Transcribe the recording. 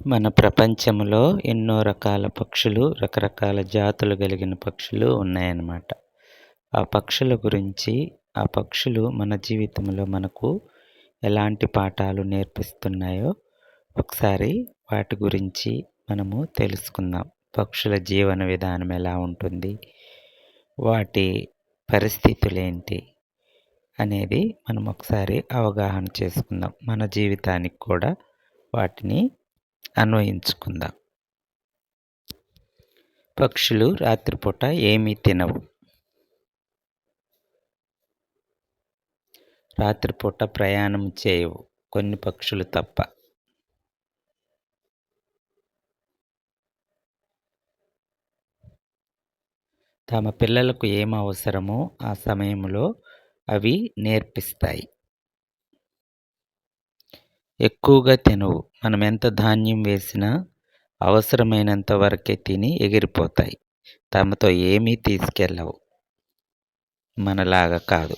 మన ప్రపంచంలో ఎన్నో రకాల పక్షులు, రకరకాల జాతులు కలిగిన పక్షులు ఉన్నాయన్నమాట. ఆ పక్షుల గురించి, ఆ పక్షులు మన జీవితంలో మనకు ఎలాంటి పాఠాలు నేర్పిస్తున్నాయో ఒకసారి వాటి గురించి మనము తెలుసుకుందాం. పక్షుల జీవన విధానం ఎలా ఉంటుంది? వాటి పరిస్థితులేంటి? అనేది మనం ఒకసారి అవగాహన చేసుకుందాం. మన జీవితానికి కూడా వాటిని అన్వయించుకుందాం. పక్షులు రాత్రిపూట ఏమీ తినవు. రాత్రిపూట ప్రయాణం చేయవు, కొన్ని పక్షులు తప్ప. తమ పిల్లలకు ఏం అవసరమో ఆ సమయంలో అవి నేర్పిస్తాయి. ఎక్కువగా తినవు. మనం ఎంత ధాన్యం వేసినా అవసరమైనంత వరకే తిని ఎగిరిపోతాయి. తమతో ఏమీ తీసుకెళ్ళవు. మనలాగా కాదు.